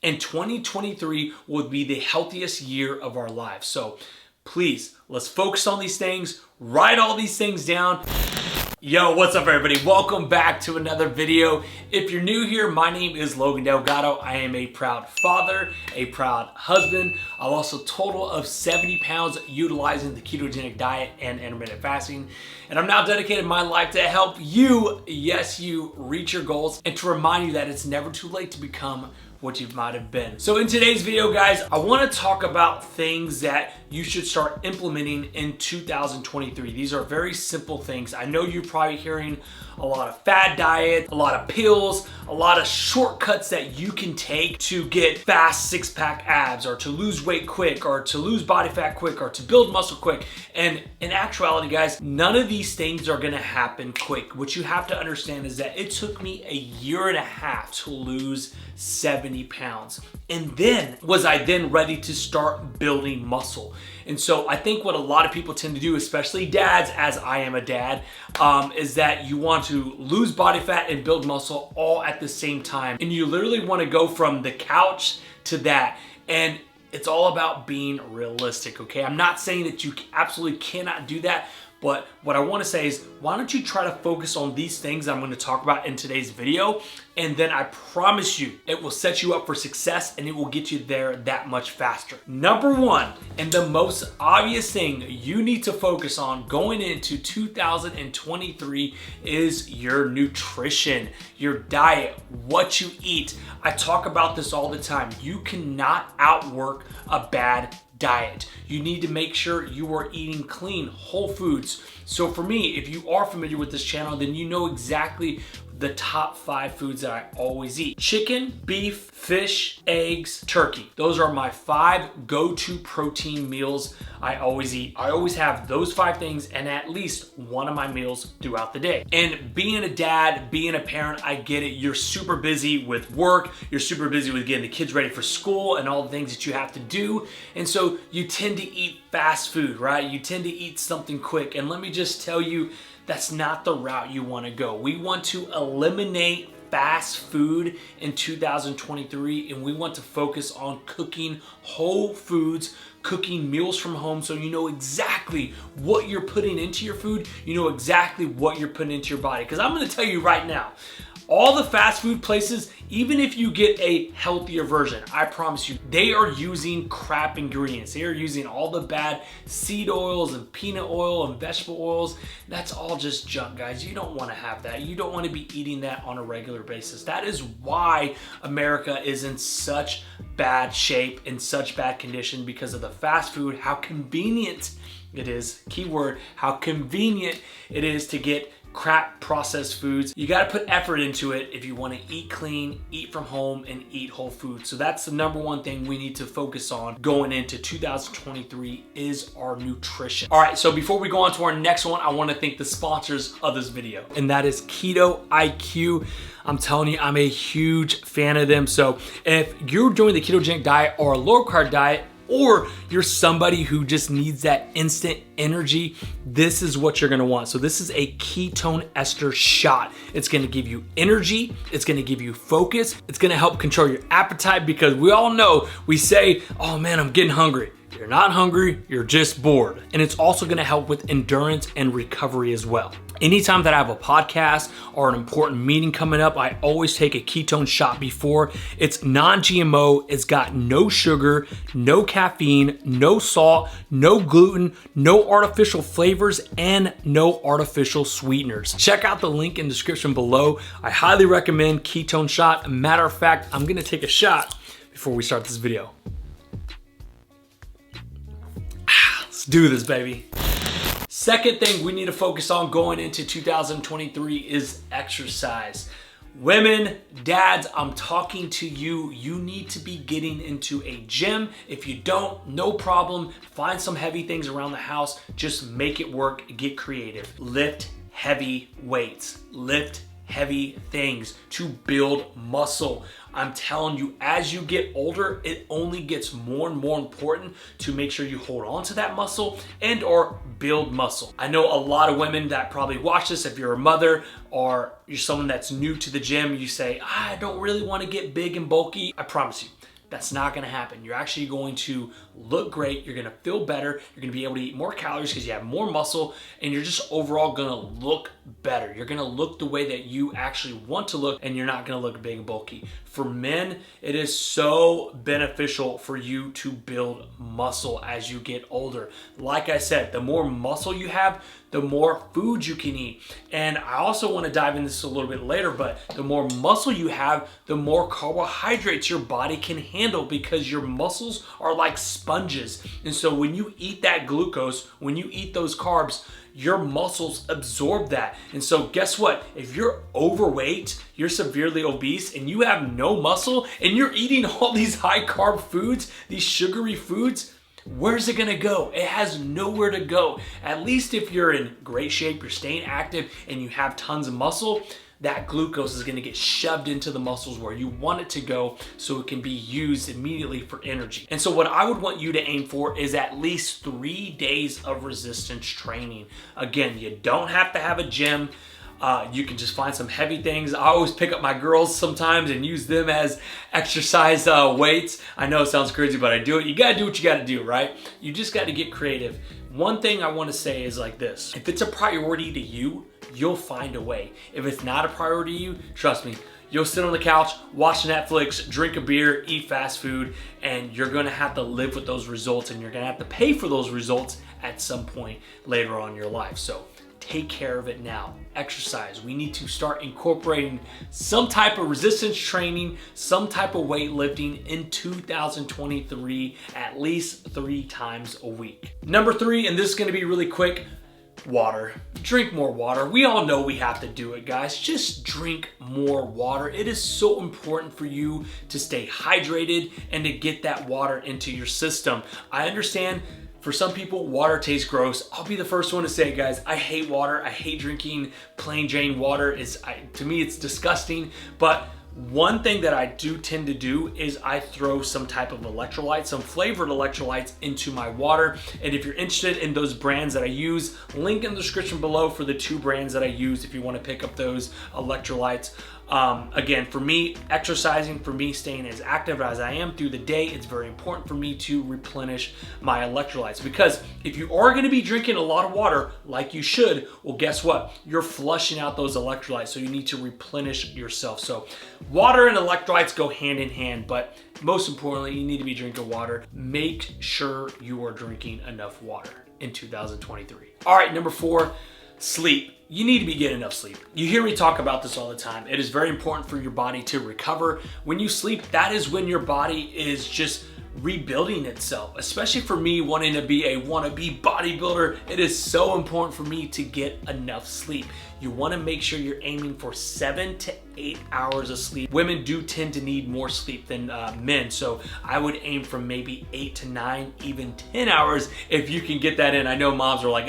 and 2023 will be the healthiest year of our lives. So please, let's focus on these things, write all these things down. Yo, what's up everybody? Welcome back to another video. If you're new here, my name is Logan Delgado. I am a proud father, a proud husband. I've lost a total of 70 pounds utilizing the ketogenic diet and intermittent fasting. And I'm now dedicating my life to help you, yes you, reach your goals and to remind you that it's never too late to become what you might have been. So in today's video, guys, I want to talk about things that you should start implementing in 2023. These are very simple things. I know you're probably hearing a lot of fad diet, a lot of pills, a lot of shortcuts that you can take to get fast six-pack abs or to lose weight quick or to lose body fat quick or to build muscle quick. And in actuality, guys, none of these things are gonna happen quick. What you have to understand is that it took me a year and a half to lose 70 pounds. And then was I then ready to start building muscle? And so I think what a lot of people tend to do, especially dads, as I am a dad, is that you want to lose body fat and build muscle all at the same time. And you literally want to go from the couch to that. And it's all about being realistic, okay? I'm not saying that you absolutely cannot do that, but what I want to say is, why don't you try to focus on these things I'm going to talk about in today's video, and then I promise you, it will set you up for success and it will get you there that much faster. Number one, and the most obvious thing you need to focus on going into 2023 is your nutrition, your diet, what you eat. I talk about this all the time. You cannot outwork a bad diet. You need to make sure you are eating clean, whole foods. So for me, if you are familiar with this channel, then you know exactly the top 5 foods that I always eat. Chicken, beef, fish, eggs, turkey. Those are my 5 go-to protein meals I always eat. I always have those 5 things and at least one of my meals throughout the day. And being a dad, being a parent, I get it. You're super busy with work. You're super busy with getting the kids ready for school and all the things that you have to do. And so you tend to eat fast food, right? You tend to eat something quick. And let me just tell you, that's not the route you want to go. We want to eliminate fast food in 2023, and we want to focus on cooking whole foods, cooking meals from home, so you know exactly what you're putting into your food, you know exactly what you're putting into your body. Because I'm going to tell you right now, all the fast food places, even if you get a healthier version, I promise you, they are using crap ingredients. They are using all the bad seed oils and peanut oil and vegetable oils. That's all just junk, guys. You don't want to have that. You don't want to be eating that on a regular basis. That is why America is in such bad shape, in such bad condition, because of the fast food, how convenient it is, keyword, how convenient it is to get crap processed foods. You got to put effort into it if you want to eat clean, eat from home, and eat whole food. So that's the number one thing we need to focus on going into 2023 is our nutrition. All right, so before we go on to our next one, I want to thank the sponsors of this video, and that is Keto IQ. I'm telling you, I'm a huge fan of them. So if you're doing the ketogenic diet or a low carb diet, or you're somebody who just needs that instant energy, this is what you're gonna want. So this is a ketone ester shot. It's gonna give you energy, it's gonna give you focus, it's gonna help control your appetite, because we all know, we say, oh man, I'm getting hungry. You're not hungry, you're just bored. And it's also gonna help with endurance and recovery as well. Anytime that I have a podcast or an important meeting coming up, I always take a ketone shot before. It's non-GMO, it's got no sugar, no caffeine, no salt, no gluten, no artificial flavors, and no artificial sweeteners. Check out the link in the description below. I highly recommend ketone shot. Matter of fact, I'm gonna take a shot before we start this video. Let's do this, baby. Second thing we need to focus on going into 2023 is exercise. Women, dads, I'm talking to you. You need to be getting into a gym. If you don't, no problem. Find some heavy things around the house. Just make it work. Get creative. Lift heavy weights. Lift heavy things to build muscle. I'm telling you, as you get older, it only gets more and more important to make sure you hold on to that muscle and or build muscle. I know a lot of women that probably watch this. If you're a mother or you're someone that's new to the gym, you say, I don't really want to get big and bulky. I promise you, That's not gonna happen. You're actually going to look great, you're gonna feel better, you're gonna be able to eat more calories because you have more muscle, and you're just overall gonna look better. You're gonna look the way that you actually want to look, and you're not gonna look big and bulky. For men, it is so beneficial for you to build muscle as you get older. Like I said, the more muscle you have, the more food you can eat. And I also want to dive into this a little bit later, but the more muscle you have, the more carbohydrates your body can handle, because your muscles are like sponges. And so when you eat that glucose, when you eat those carbs, your muscles absorb that. And so guess what? If you're overweight, you're severely obese, and you have no muscle, and you're eating all these high carb foods, these sugary foods, where's it gonna go? It has nowhere to go. At least if you're in great shape, you're staying active, and you have tons of muscle, that glucose is gonna get shoved into the muscles where you want it to go, so it can be used immediately for energy. And so what I would want you to aim for is at least 3 days of resistance training. Again, you don't have to have a gym. You can just find some heavy things. I always pick up my girls sometimes and use them as exercise weights. I know it sounds crazy, but I do it. You gotta do what you gotta do, right? You just gotta get creative. One thing I wanna say is like this: if it's a priority to you, you'll find a way. If it's not a priority to you, trust me, you'll sit on the couch, watch Netflix, drink a beer, eat fast food, and you're gonna have to live with those results, and you're gonna have to pay for those results at some point later on in your life. So take care of it now. Exercise. We need to start incorporating some type of resistance training, some type of weightlifting in 2023, at least 3 times a week. Number 3, and this is gonna be really quick, water. Drink more water. We all know we have to do it, guys. Just drink more water. It is so important for you to stay hydrated and to get that water into your system. I understand for some people, water tastes gross. I'll be the first one to say it, guys. I hate water. I hate drinking plain Jane water. To me, it's disgusting. But one thing that I do tend to do is I throw some type of electrolytes, some flavored electrolytes into my water. And if you're interested in those brands that I use, link in the description below for the 2 brands that I use if you want to pick up those electrolytes. Again, for me, exercising, for me staying as active as I am through the day, it's very important for me to replenish my electrolytes, because if you are going to be drinking a lot of water like you should, well, guess what? You're flushing out those electrolytes, so you need to replenish yourself. So water and electrolytes go hand in hand, but most importantly, you need to be drinking water. Make sure you are drinking enough water in 2023. All right, number 4, sleep. You need to be getting enough sleep. You hear me talk about this all the time. It is very important for your body to recover. When you sleep, that is when your body is just rebuilding itself. Especially for me, wanting to be a wannabe bodybuilder, it is so important for me to get enough sleep. You want to make sure you're aiming for 7 to 8 hours of sleep. Women do tend to need more sleep than men, so I would aim for maybe 8 to 9, even 10 hours if you can get that in. I know moms are like,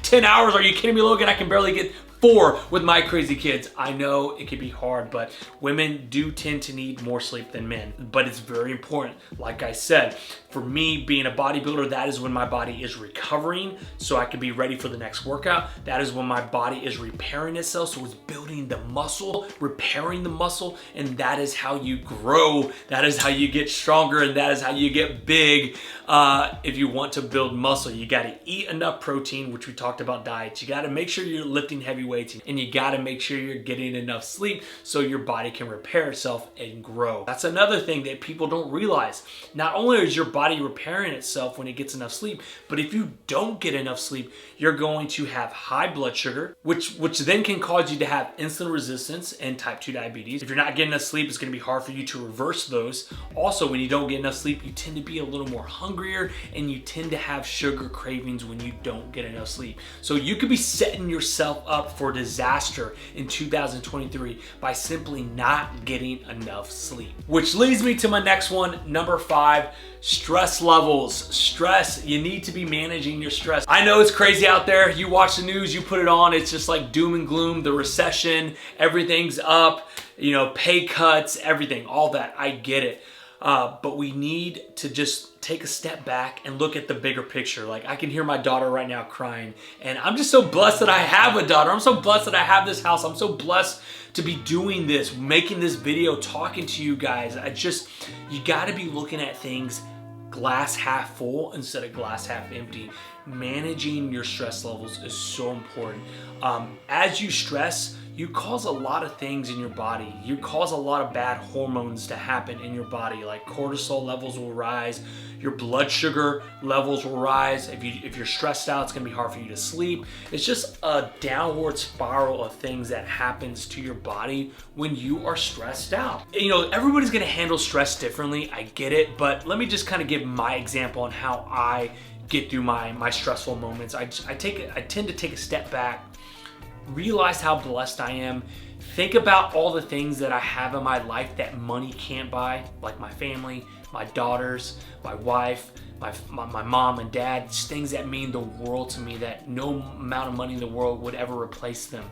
10 hours? Are you kidding me, Logan? I can barely get 4 with my crazy kids. I know it can be hard, but women do tend to need more sleep than men. But it's very important. Like I said, for me, being a bodybuilder, that is when my body is recovering so I can be ready for the next workout. That is when my body is repairing itself, so it's building the muscle, repairing the muscle, and that is how you grow. That is how you get stronger, and that is how you get big. If you want to build muscle, you got to eat enough protein, which we talked about diets. You got to make sure you're lifting heavy weights, and you got to make sure you're getting enough sleep so your body can repair itself and grow. That's another thing that people don't realize. Not only is your body repairing itself when it gets enough sleep, but if you don't get enough sleep, you're going to have high blood sugar, which then can cause you to have insulin resistance and type 2 diabetes. If you're not getting enough sleep, it's going to be hard for you to reverse those. Also, when you don't get enough sleep, you tend to be a little more hungrier, and you tend to have sugar cravings when you don't get enough sleep. So you could be setting yourself up for disaster in 2023 by simply not getting enough sleep. Which leads me to my next one, number 5, stress levels. Stress, you need to be managing your stress. I know it's crazy out there. You watch the news, you put it on, it's just like doom and gloom, the recession, everything's up, pay cuts, everything, all that. I get it. but we need to just take a step back and look at the bigger picture. Like, I can hear my daughter right now crying, and I'm just so blessed that I have a daughter. I'm so blessed that I have this house. I'm so blessed to be doing this, making this video, talking to you guys. You gotta be looking at things glass half full instead of glass half empty. Managing your stress levels is so important. As you stress, you cause a lot of things in your body. You cause a lot of bad hormones to happen in your body, like cortisol levels will rise, your blood sugar levels will rise. If you're stressed out, it's gonna be hard for you to sleep. It's just a downward spiral of things that happens to your body when you are stressed out. You know, everybody's gonna handle stress differently, I get it, but let me just kind of give my example on how I get through my stressful moments. I tend to take a step back, realize how blessed I am, think about all the things that I have in my life that money can't buy, like my family, my daughters, my wife, my mom and dad. It's things that mean the world to me that no amount of money in the world would ever replace them.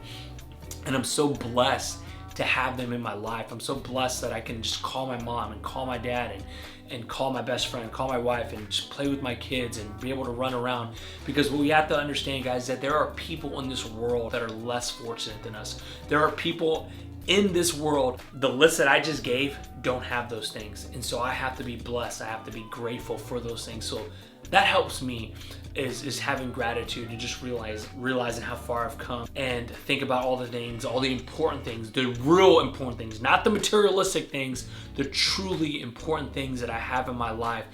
And I'm so blessed to have them in my life. I'm so blessed that I can just call my mom and call my dad and call my best friend, call my wife, and just play with my kids and be able to run around. Because what we have to understand, guys, is that there are people in this world that are less fortunate than us. There are people in this world, the list that I just gave, don't have those things. And so I have to be blessed. I have to be grateful for those things. So that helps me is having gratitude and just realizing how far I've come, and think about all the things, all the important things, the real important things, not the materialistic things, the truly important things that I have in my life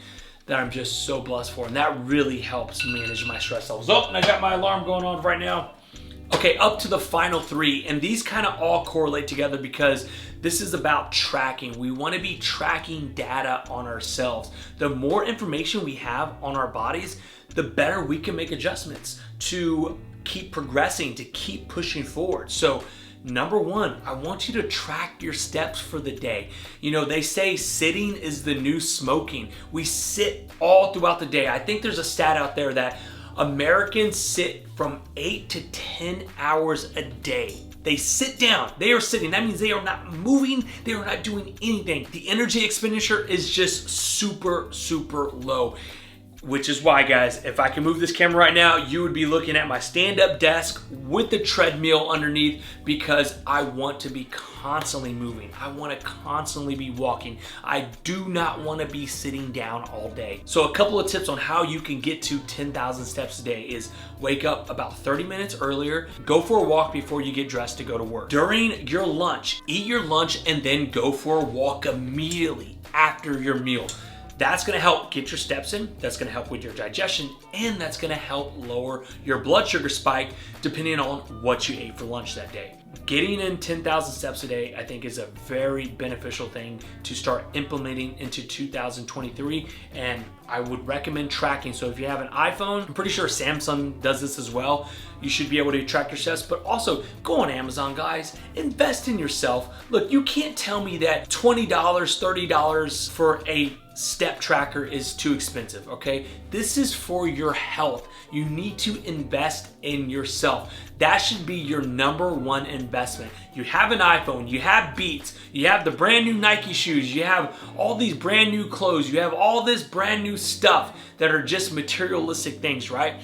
that I'm just so blessed for. And that really helps manage my stress levels. Oh, and I got my alarm going on right now. Okay, up to the final three, and these kind of all correlate together because this is about tracking. We want to be tracking data on ourselves. The more information we have on our bodies, the better we can make adjustments to keep progressing, to keep pushing forward. So number one, I want you to track your steps for the day. You know, they say sitting is the new smoking. We sit all throughout the day. I think there's a stat out there that Americans sit from 8 to 10 hours a day. They sit down, they are sitting. That means they are not moving, they are not doing anything. The energy expenditure is just super, super low. Which is why, guys, if I can move this camera right now, you would be looking at my stand-up desk with the treadmill underneath, because I want to be constantly moving. I want to constantly be walking. I do not want to be sitting down all day. So a couple of tips on how you can get to 10,000 steps a day is wake up about 30 minutes earlier, go for a walk before you get dressed to go to work. During your lunch, eat your lunch and then go for a walk immediately after your meal. That's gonna help get your steps in, that's gonna help with your digestion, and that's gonna help lower your blood sugar spike depending on what you ate for lunch that day. Getting in 10,000 steps a day, I think, is a very beneficial thing to start implementing into 2023, and I would recommend tracking. So if you have an iPhone, I'm pretty sure Samsung does this as well. You should be able to track your steps, but also go on Amazon, guys. Invest in yourself. Look, you can't tell me that $20, $30 for a step tracker is too expensive, okay? This is for your health. You need to invest in yourself. That should be your number one investment. You have an iPhone, you have Beats, you have the brand new Nike shoes, you have all these brand new clothes, you have all this brand new stuff that are just materialistic things, right?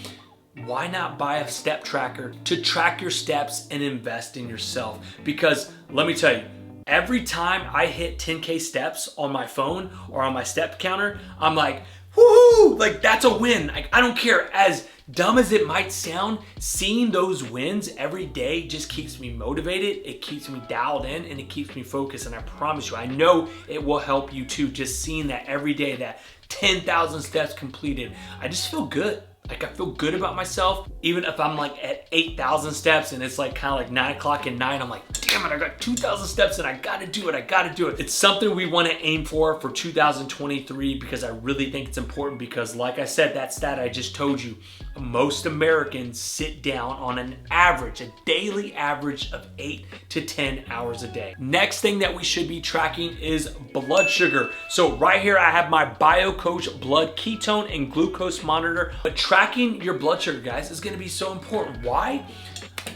Why not buy a step tracker to track your steps and invest in yourself? Because let me tell you, every time I hit 10K steps on my phone or on my step counter, I'm like, woohoo, like that's a win. Like, I don't care. As dumb as it might sound, seeing those wins every day just keeps me motivated, it keeps me dialed in, and it keeps me focused. And I promise you, I know it will help you too. Just seeing that every day, that 10,000 steps completed, I just feel good. Like, I feel good about myself. Even if I'm like at 8,000 steps and it's like kind of like 9 o'clock at night, I'm like, damn it, I got 2,000 steps and I gotta do it, I gotta do it. It's something we wanna aim for 2023, because I really think it's important, because like I said, that stat I just told you, most Americans sit down on an average, a daily average of 8 to 10 hours a day. Next thing that we should be tracking is blood sugar. So right here, I have my BioCoach blood ketone and glucose monitor. But tracking your blood sugar, guys, is gonna be so important. Why?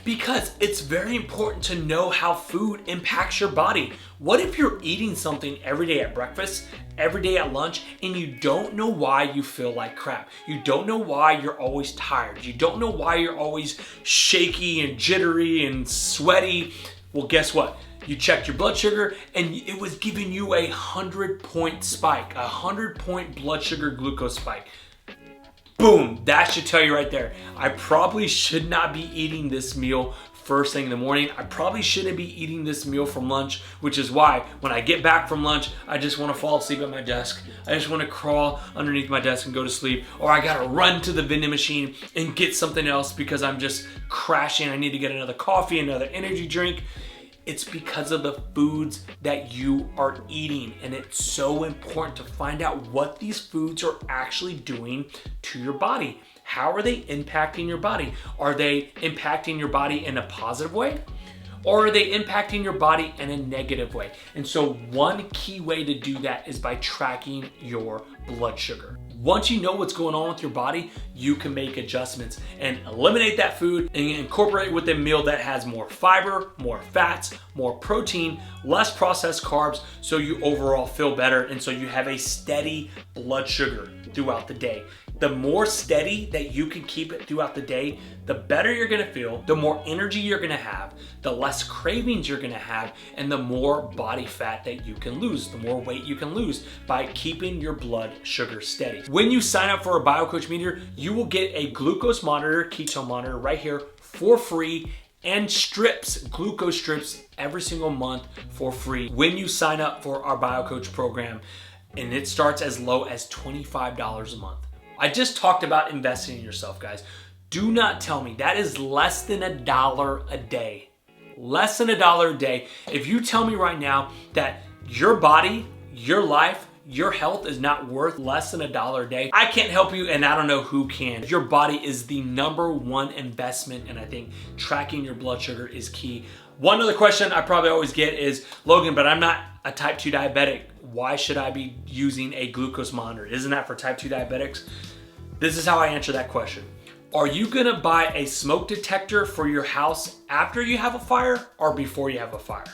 Because it's very important to know how food impacts your body. What if you're eating something every day at breakfast, every day at lunch and you don't know why you feel like crap. You don't know why you're always tired. You don't know why you're always shaky and jittery and sweaty. Well, guess what? You checked your blood sugar and it was giving you a 100-point spike, a 100-point blood sugar glucose spike. Boom, that should tell you right there. I probably should not be eating this meal first thing in the morning. I probably shouldn't be eating this meal from lunch, which is why when I get back from lunch, I just want to fall asleep at my desk. I just want to crawl underneath my desk and go to sleep. Or I got to run to the vending machine and get something else because I'm just crashing. I need to get another coffee, another energy drink. It's because of the foods that you are eating. And it's so important to find out what these foods are actually doing to your body. How are they impacting your body? Are they impacting your body in a positive way? Or are they impacting your body in a negative way? And so one key way to do that is by tracking your blood sugar. Once you know what's going on with your body, you can make adjustments and eliminate that food and incorporate it with a meal that has more fiber, more fats, more protein, less processed carbs, so you overall feel better and so you have a steady blood sugar throughout the day. The more steady that you can keep it throughout the day, the better you're gonna feel, the more energy you're gonna have, the less cravings you're gonna have, and the more body fat that you can lose, the more weight you can lose by keeping your blood sugar steady. When you sign up for a BioCoach meter, you will get a glucose monitor, ketone monitor right here for free, and strips, glucose strips every single month for free when you sign up for our BioCoach program. And it starts as low as $25 a month. I just talked about investing in yourself, guys. Do not tell me that is less than $1 a day. Less than $1 a day. If you tell me right now that your body, your life, your health is not worth less than $1 a day, I can't help you and I don't know who can. Your body is the #1 investment, and I think tracking your blood sugar is key. One other question I probably always get is, Logan, but I'm not a type 2 diabetic. Why should I be using a glucose monitor? Isn't that for type 2 diabetics? This is how I answer that question. Are you gonna buy a smoke detector for your house after you have a fire or before you have a fire?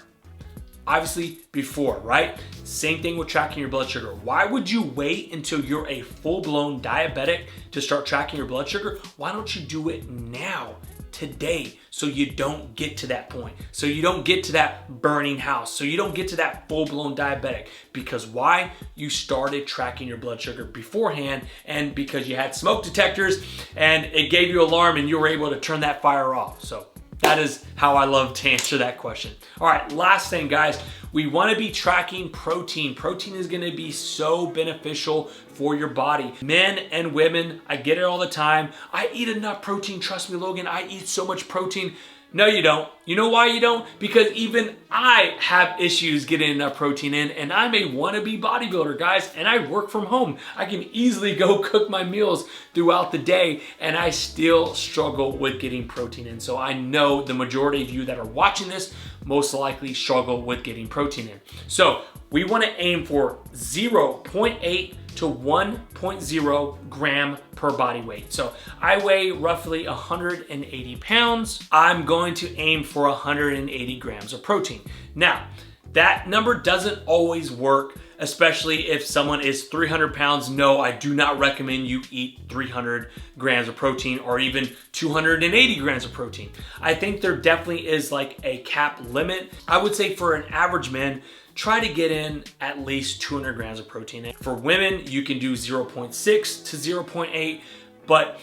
Obviously before, right? Same thing with tracking your blood sugar. Why would you wait until you're a full-blown diabetic to start tracking your blood sugar? Why don't you do it now, today, so you don't get to that point, so you don't get to that burning house, so you don't get to that full-blown diabetic? Because why? You started tracking your blood sugar beforehand, and because you had smoke detectors and it gave you alarm and you were able to turn that fire off. So that is how I love to answer that question. All right, last thing, guys, we want to be tracking protein. Protein is going to be so beneficial for your body. Men and women, I get it all the time. I eat enough protein. Trust me, Logan, I eat so much protein. No, you don't. You know why you don't? Because even I have issues getting enough protein in, and I'm a wannabe bodybuilder, guys, and I work from home. I can easily go cook my meals throughout the day, and I still struggle with getting protein in. So I know the majority of you that are watching this most likely struggle with getting protein in. So we want to aim for 0.8 to 1.0 gram per body weight. So I weigh roughly 180 pounds. I'm going to aim for 180 grams of protein. Now, that number doesn't always work, especially if someone is 300 pounds. No, I do not recommend you eat 300 grams of protein or even 280 grams of protein. I think there definitely is like a cap limit. I would say for an average man, try to get in at least 200 grams of protein. For women, you can do 0.6 to 0.8, but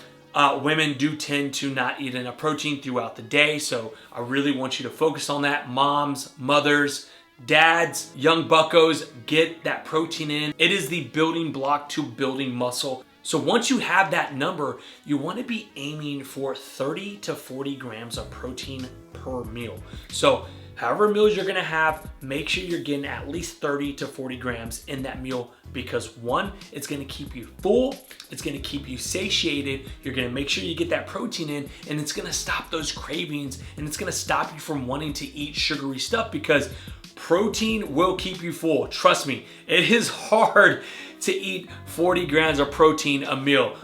women do tend to not eat enough protein throughout the day. So I really want you to focus on that. Moms, mothers, dads, young buccos, get that protein in. It is the building block to building muscle. So once you have that number, you want to be aiming for 30 to 40 grams of protein per meal. So however meals you're gonna have, make sure you're getting at least 30 to 40 grams in that meal, because one, it's gonna keep you full, it's gonna keep you satiated, you're gonna make sure you get that protein in, and it's gonna stop those cravings, and it's gonna stop you from wanting to eat sugary stuff, because protein will keep you full. Trust me, it is hard to eat 40 grams of protein a meal.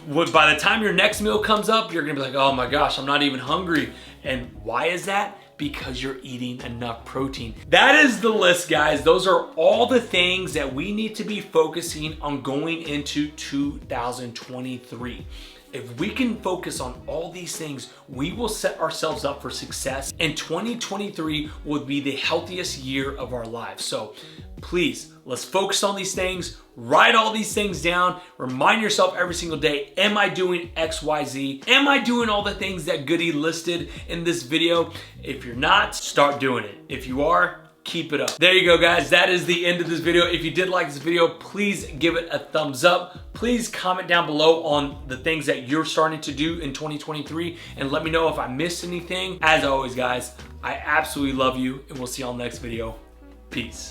By the time your next meal comes up, you're gonna be like, oh my gosh, I'm not even hungry. And why is that? because you're eating enough protein. That is the list, guys. Those are all the things that we need to be focusing on going into 2023. If we can focus on all these things, we will set ourselves up for success, and 2023 will be the healthiest year of our lives. So please, let's focus on these things, write all these things down, remind yourself every single day, am I doing X, Y, Z? Am I doing all the things that Goody listed in this video? If you're not, start doing it. If you are, keep it up. There you go, guys. That is the end of this video. If you did like this video, please give it a thumbs up. Please comment down below on the things that you're starting to do in 2023 and let me know if I missed anything. As always, guys, I absolutely love you, and we'll see y'all next video. Peace.